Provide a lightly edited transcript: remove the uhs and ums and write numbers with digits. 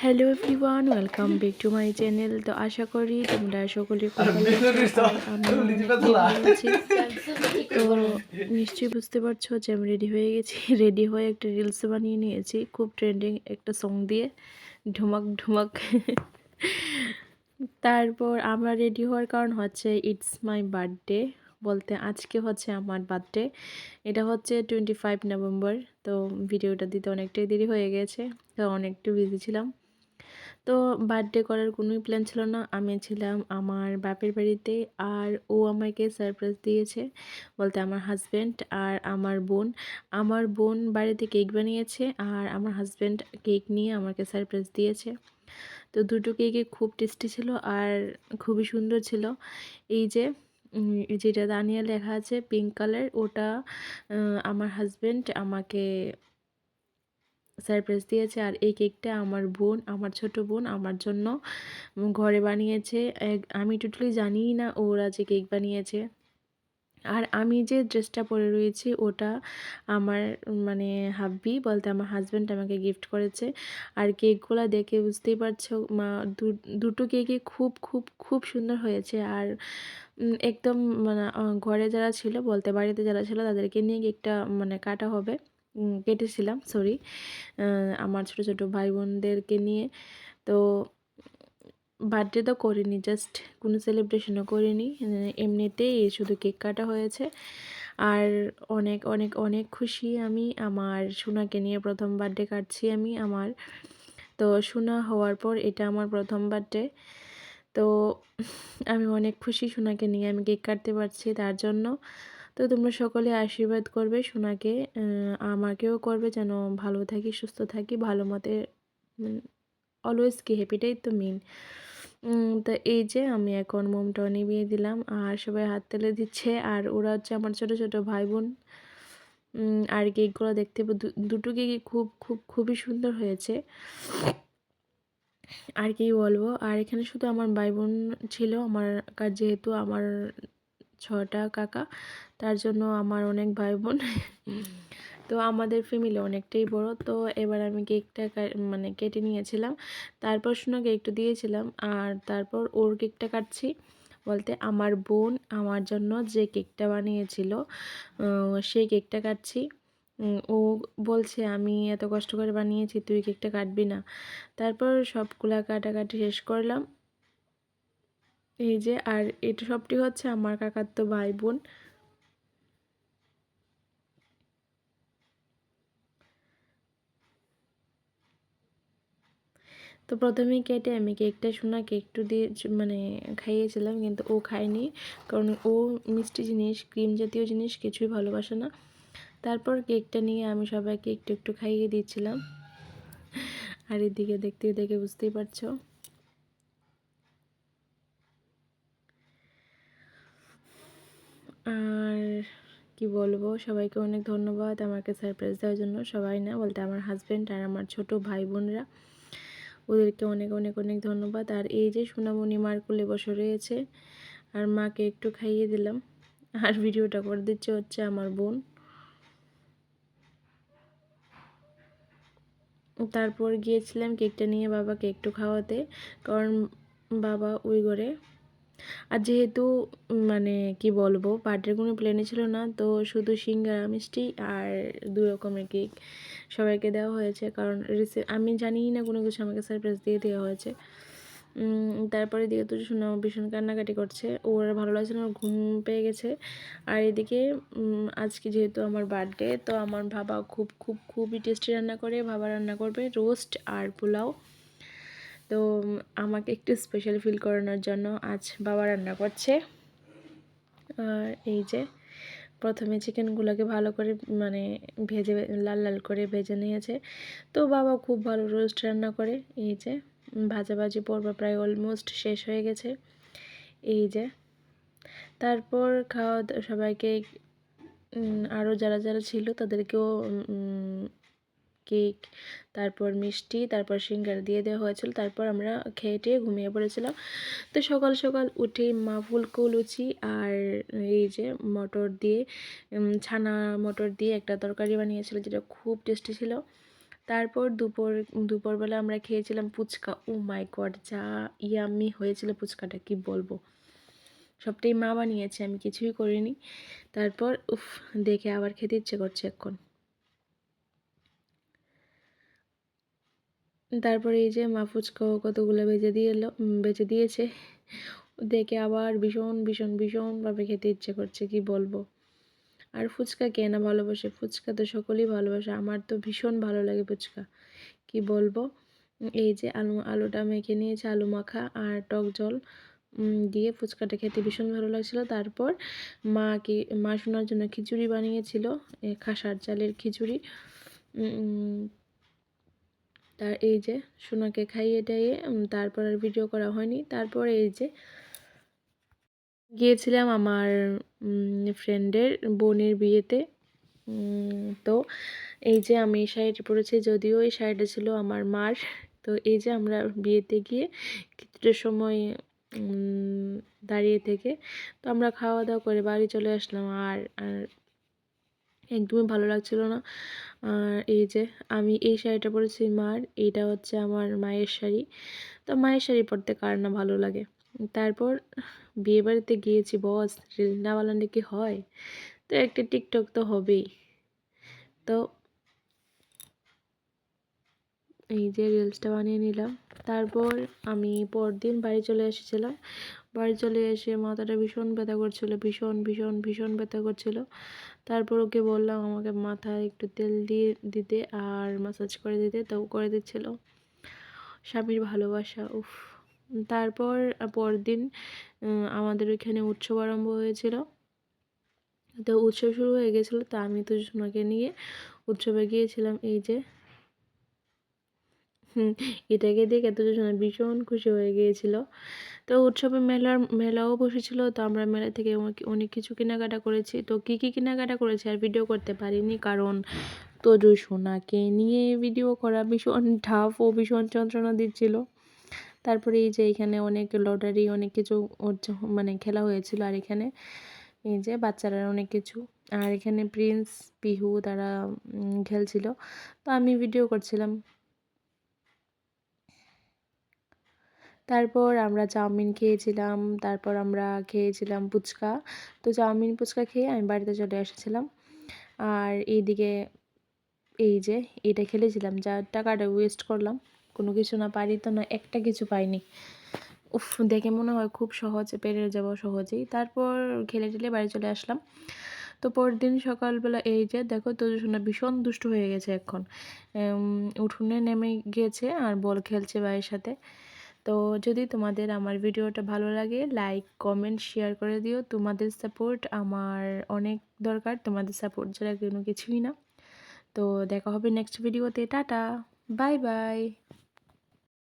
Hello everyone, welcome back to my channel. তো আশা করি তোমরা সকলে খুব ভালো আছো আর আমিও অনেকটাই ভালো আছি। তো নিশ্চয়ই বুঝতে পারছো যে আমি রেডি হয়ে গেছি। রেডি হয়ে একটা রিলস বানিয়ে নিয়েছি খুব ট্রেন্ডিং একটা সং দিয়ে, ঢুমাক ঢুমাক। তারপর আমরা রেডি হওয়ার কারণ হচ্ছে ইটস মাই বার্থডে, বলতে আজকে হচ্ছে আমার বার্থডে। এটা হচ্ছে 25 নভেম্বর। তো ভিডিওটা দিতে অনেকটাই দেরি হয়ে গেছে, তো অনেকটা বিজি ছিলাম। তো বার্থডে করার কোনোই প্ল্যান ছিল না। আমি ছিলাম আমার বাপের বাড়িতে, আর ও আমাকে সারপ্রাইজ দিয়েছে, বলতে আমার হাজব্যান্ড আর আমার বোন। আমার বোন বাড়িতে কেক বানিয়েছে আর আমার হাজব্যান্ড কেক নিয়ে আমাকে সারপ্রাইজ দিয়েছে। তো দুটো কেকই খুব টেস্টি ছিল আর খুবই সুন্দর ছিল। এই যে যেটা দানিয়া লেখা আছে পিঙ্ক কালার, ওটা আমার হাজব্যান্ড আমাকে সারপ্রাইজ দিয়েছে। আর এই কেকটা আমার বোন, আমার ছোট বোন আমার জন্য ঘরে বানিয়েছে। আমি টোটালি জানিই না ওরা যে কেক বানিয়েছে। আর আমি যে ড্রেসটা পরে রয়েছি ওটা আমার মানে হাব্বি, বলতে আমার হাজব্যান্ড আমাকে গিফট করেছে। আর কেকগুলো দেখে বুঝতেই পারছো দুটো কেকই খুব খুব খুব সুন্দর হয়েছে। আর একদম মানে ঘরে যারা ছিল, বলতে বাড়িতে যারা ছিল তাদেরকে নিয়ে কেকটা মানে কাটা হবে, কেটেছিলাম সরি, আমার ছোট ছোট ভাই বোনদেরকে নিয়ে। তো বার্থডে তো করিনি, জাস্ট কোনো সেলিব্রেশনও করিনি, এমনিতেই শুধু কেক কাটা হয়েছে। আর অনেক অনেক অনেক খুশি আমি, আমার সোনাকে নিয়ে প্রথম বার্থডে কাটছি আমি আমার। তো সোনা হওয়ার পর এটা আমার প্রথম বার্থডে। তো আমি অনেক খুশি সোনাকে নিয়ে আমি কেক কাটতে পারছি তার জন্য। তো তোমরা সকলে আশীর্বাদ করবে সোনাকে, আমাকেও করবে যেন ভালো থাকি, সুস্থ থাকি, ভালো মতে, অলওয়েজ কি হ্যাপিটাই তো মেন। তো এই যে আমি এখন মোমটা নিভিয়ে দিলাম আর সবাই হাত তেলে দিচ্ছে। আর ওরা হচ্ছে আমার ছোট ছোট ভাই বোন। আর কেকগুলো দেখতে দুটো কেকই খুব খুব খুবই সুন্দর হয়েছে, আর কি বলবো। আর এখানে শুধু আমার ভাই বোন ছিল, আমার যেহেতু আমার 6টা কাকা, তার জন্য আমার অনেক ভাই বোন। তো আমাদের ফ্যামিলি অনেকটাই বড়। তো এবার আমি কেকটা মানে কেটে নিয়েছিলাম, তারপর সোনাকে একটু দিয়েছিলাম, আর তারপর ওর কেকটা কাটছি, বলতে আমার বোন আমার জন্য যে কেকটা বানিয়েছিল সেই কেকটা কাটছি। ও বলছে আমি এত কষ্ট করে বানিয়েছি, তুই কেকটা কাটবি না? তারপর সবগুলা কাটাকাটি শেষ করলাম। এই যে, আর এটা সবটি হচ্ছে আমার কাকাতো ভাই বোন। তো প্রথমেই কেটে আমি কেকটা সোনাকে একটু দিয়ে মানে খাইয়েছিলাম, কিন্তু ও খায়নি, কারণ ও মিষ্টি জিনিস, ক্রিম জাতীয় জিনিস কিছুই ভালোবাসে না। তারপর কেকটা নিয়ে আমি সবাইকে একটু একটু খাইয়ে দিচ্ছিলাম। আর এদিকে দেখতে দেখে বুঝতেই পারছো। আর কি বলবো, সবাইকে অনেক ধন্যবাদ আমাকে সারপ্রাইজ দেওয়ার জন্য। সবাই না, বলতে আমার হাজব্যান্ড আর আমার ছোট ভাই বোনরা, ওদেরকে অনেক অনেক অনেক ধন্যবাদ। আর এই যে সোনামণি মার কোলে বসে রয়েছে, আর মাকে একটু খাইয়ে দিলাম। আর ভিডিওটা করে দিচ্ছে হচ্ছে আমার বোন। তারপর গিয়েছিলাম কেকটা নিয়ে বাবাকে একটু খাওয়াতে, কারণ বাবা ওই ঘরে। আর যেহেতু মানে কি বলবো, বার্থডের কোনো প্ল্যানই ছিল না, তো শুধু সিঙ্গারা মিষ্টি আর 2 রকমের কেক সবাইকে দেওয়া হয়েছে, কারণ আমি জানি না কোনো কিছু, আমাকে সারপ্রাইজ দিয়ে দেওয়া হয়েছে। তারপরে দিকে তো শোনা ভীষণ কান্নাকাটি করছে, ওর ভালো লাগছে না, ওর ঘুম পেয়ে গেছে। আর এদিকে আজকে যেহেতু আমার বার্থডে, তো আমার বাবা খুব খুব খুবই টেস্টি রান্না করে, বাবা রান্না করবে রোস্ট আর পোলাও। তো আমাকে একটু স্পেশাল ফিল করানোর জন্য আজ বাবা রান্না করছে। আর এই যে প্রথমে চিকেনগুলোকে ভালো করে মানে ভেজে লাল লাল করে ভেজে নিয়েছে। তো বাবা খুব ভালো রোস্ট রান্না করে। এই যে ভাজাভাজি পর্ব প্রায় অলমোস্ট শেষ হয়ে গেছে। এই যে তারপর খাওয়া সবাইকে আরও যারা যারা ছিল তাদেরকেও কেক, তারপর মিষ্টি, তারপর সিঙ্গারা দিয়ে দেওয়া হয়েছিল। তারপর আমরা খেয়ে টেয়ে ঘুমিয়ে পড়েছিলাম। তো সকাল সকাল উঠে মা ফুলকো লুচি আর এই যে মটর দিয়ে ছানা মটর দিয়ে একটা তরকারি বানিয়েছিল, যেটা খুব টেস্টি ছিল। তারপর দুপুরবেলা আমরা খেয়েছিলাম ফুচকা। ও মাই গড, যা ইয়াম্মি হয়েছিল ফুচকাটা, কি বলবো। সবটাই মা বানিয়েছে, আমি কিছুই করিনি। তারপর উফ, দেখে আবার খেতে ইচ্ছে করছে এখন। তারপরে এই যে মা ফুচকাও কতগুলো বেজে দিয়েছে, দেখে আবার ভীষণ ভীষণ ভীষণভাবে খেতে ইচ্ছে করছে, কি বলবো। আর ফুচকা কে না ভালোবাসে, ফুচকা তো সকলেই ভালোবাসে, আমার তো ভীষণ ভালো লাগে ফুচকা, কি বলবো। এই যে আলুটা মেখে নিয়েছে, আলু মাখা আর টক জল দিয়ে ফুচকাটা খেতে ভীষণ ভালো লাগছিলো। তারপর মা শোনার জন্য খিচুড়ি বানিয়েছিল, খাসার চালের খিচুড়ি। তার এই যে সোনাকে খাইয়ে টাইয়ে তারপর আর ভিডিও করা হয়নি। তারপর এই যে গিয়েছিলাম আমার ফ্রেন্ডের বোনের বিয়েতে। তো এই যে আমি এই শাড়িটা পরেছি, যদিও এই শাড়িটা ছিল আমার মার। তো এই যে আমরা বিয়েতে গিয়ে কিছুটা সময় দাঁড়িয়ে থেকে তো আমরা খাওয়া দাওয়া করে বাড়ি চলে আসলাম। আর একদমই ভালো লাগছিল না। আর এই যে আমি এই শাড়িটা পরেছি মার, এইটা হচ্ছে আমার মায়ের শাড়ি। তো মায়ের শাড়ি পরতে কার না ভালো লাগে। তারপর বিয়েবাড়িতে গিয়েছি বস, রিল না বানালে কি হয়, তো একটা টিকটক তো হবেই। তো এই যে রিলসটা বানিয়ে নিলাম। তারপর আমি পরদিন বাড়ি চলে এসেছিলাম। বাড়ি চলে এসে মাথাটা ভীষণ ব্যথা করছিল, ভীষণ ভীষণ ভীষণ ব্যথা করছিল। তারপর ওকে বললাম আমাকে মাথায় একটু তেল দিয়ে দিতে আর ম্যাসাজ করে দিতে, তো করে দিচ্ছিল। স্বামীর ভালোবাসা, উফ। তারপর পরদিন আমাদের ওইখানে উৎসব আরম্ভ হয়েছিল। তো উৎসব শুরু হয়ে গেছিলো, তো আমি তো সোনাকে নিয়ে উৎসবে গিয়েছিলাম। এই যে এটাকে দেখে তো সোনা ভীষণ খুশি হয়ে গিয়েছিল। তো উৎসবে মেলাও বসেছিল, তো আমরা মেলা থেকে অনেক কিছু কেনাকাটা করেছি। তো কী কী কেনাকাটা করেছি আর ভিডিও করতে পারিনি, কারণ তোজো সোনাকে নিয়ে ভিডিও করা ভীষণ টাফ ও ভীষণ যন্ত্রণা দিচ্ছিল। তারপরে এই যে এখানে অনেক লটারি অনেক কিছু মানে খেলা হয়েছিল। আর এখানে এই যে বাচ্চারা অনেক কিছু, আর এখানে প্রিন্স পিহু তারা খেলছিল, তো আমি ভিডিও করছিলাম। তারপর আমরা চাউমিন খেয়েছিলাম, তারপর আমরা খেয়েছিলাম ফুচকা। তো চাউমিন ফুচকা খেয়ে আমি বাড়িতে চলে এসেছিলাম। আর এইদিকে এই যে এটা খেলেছিলাম, যা টাকাটা ওয়েস্ট করলাম, কোনো কিছু না পারি তো না, একটা কিছু পাইনি। উফ, দেখে মনে হয় খুব সহজে পেরে যাব সহজেই। তারপর খেলে টেলে বাড়ি চলে আসলাম। তো পরদিন সকালবেলা এই যে দেখো তোজো ভীষণ দুষ্ট হয়ে গেছে এখন, উঠোনে নেমে গিয়েছে আর বল খেলছে ভাইয়ের সাথে। তো যদি তোমাদের আমার ভিডিওটা ভালো লাগে, লাইক কমেন্ট শেয়ার করে দিও। তোমাদের সাপোর্ট আমার অনেক দরকার, তোমাদের সাপোর্ট ছাড়া কোনো কিছুই না। তো দেখা হবে নেক্সট ভিডিওতে। Tata, bye bye.